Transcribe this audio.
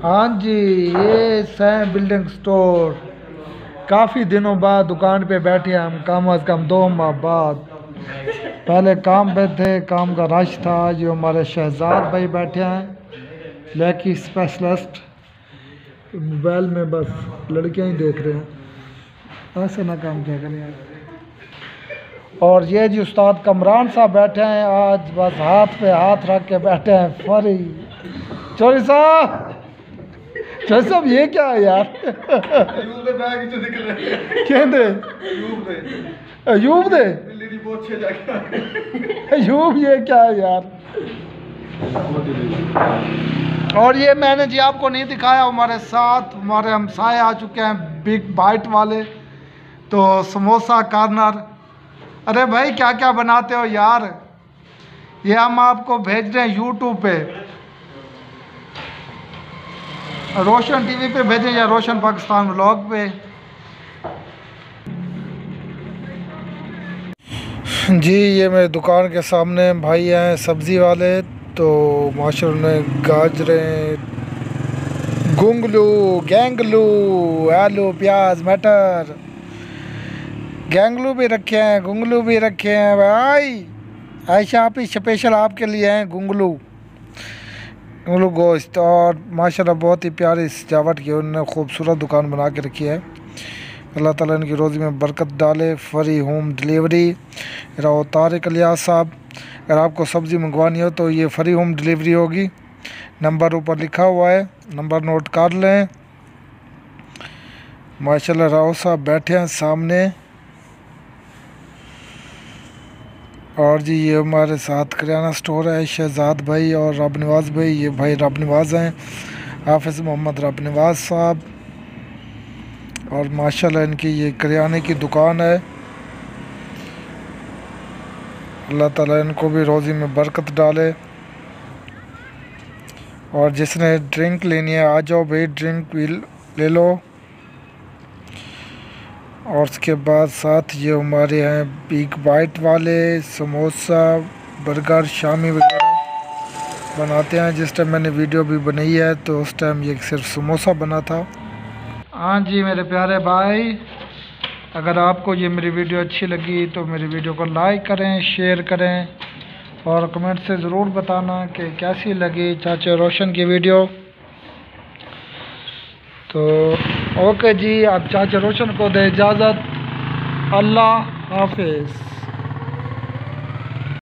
हाँ जी, ये Sam building store. काफ़ी दिनों बाद दुकान पे बैठे हैं हम, कम अज़ कम 2 माह बाद। पहले काम पे थे, काम का रश था। जो हमारे शहजाद भाई बैठे हैं, लड़की स्पेशलिस्ट। मोबाइल में बस लड़कियां ही देख रहे हैं, ऐसे ना काम क्या करें यार। और ये जी उस्ताद कमरान साहब बैठे हैं, आज बस हाथ पे हाथ रख के बैठे हैं। फरी चोरी साहब, चोरी साहब ये क्या है यार? कहते अयूब दे अयूब, ये क्या है यार? और ये मैंने जी आपको नहीं दिखाया, हमारे साथ हमारे हमसाए आ चुके हैं, बिग बाइट वाले। तो समोसा कॉर्नर। अरे भाई क्या क्या बनाते हो यार? ये हम आपको भेज रहे हैं यूट्यूब पे, रोशन टीवी पे भेजें या रोशन पाकिस्तान व्लॉग पे। जी ये मेरे दुकान के सामने भाई हैं सब्ज़ी वाले। तो माशाल्लाह में गाजरें, गुंगलू, गैंगलू, आलू, प्याज, मटर, गैंगलू भी रखे हैं, गुंगलू भी रखे हैं भाई। आयशा आप ही स्पेशल आपके लिए हैं गुंगलू गोश्त। और माशाल्लाह बहुत ही प्यारी सजावट की उन्होंने, खूबसूरत दुकान बना के रखी है। अल्लाह ताला इनकी रोज़ी में बरकत डाले। Free home delivery Rao Tariq Ilyas साहब, अगर आपको सब्ज़ी मंगवानी हो तो ये फ्री होम डिलीवरी होगी। नंबर ऊपर लिखा हुआ है, नंबर नोट कर लें। माशाल्लाह राव साहब बैठे हैं सामने। और जी ये हमारे साथ किराना स्टोर है शहजाद भाई और रब नवाज़ भाई। ये भाई रब नवाज़ हैं, हाफिज़ मोहम्मद रब नवाज़ साहब। और माशाल्लाह इनकी ये किराने की दुकान है। अल्लाह ताला इनको भी रोज़ी में बरकत डाले। और जिसने ड्रिंक लेनी है आ जाओ भाई, ड्रिंक भी ले लो। और उसके बाद साथ ये हमारे हैं बिग बाइट वाले, समोसा, बर्गर, शामी वगैरह बनाते हैं। जिस टाइम मैंने वीडियो भी बनाई है तो उस टाइम ये सिर्फ समोसा बना था। हाँ जी मेरे प्यारे भाई, अगर आपको ये मेरी वीडियो अच्छी लगी तो मेरी वीडियो को लाइक करें, शेयर करें और कमेंट से ज़रूर बताना कि कैसी लगी चाचा रोशन की वीडियो। तो ओके जी, आप चाचा रोशन को दे इजाज़त। अल्लाह हाफिज़।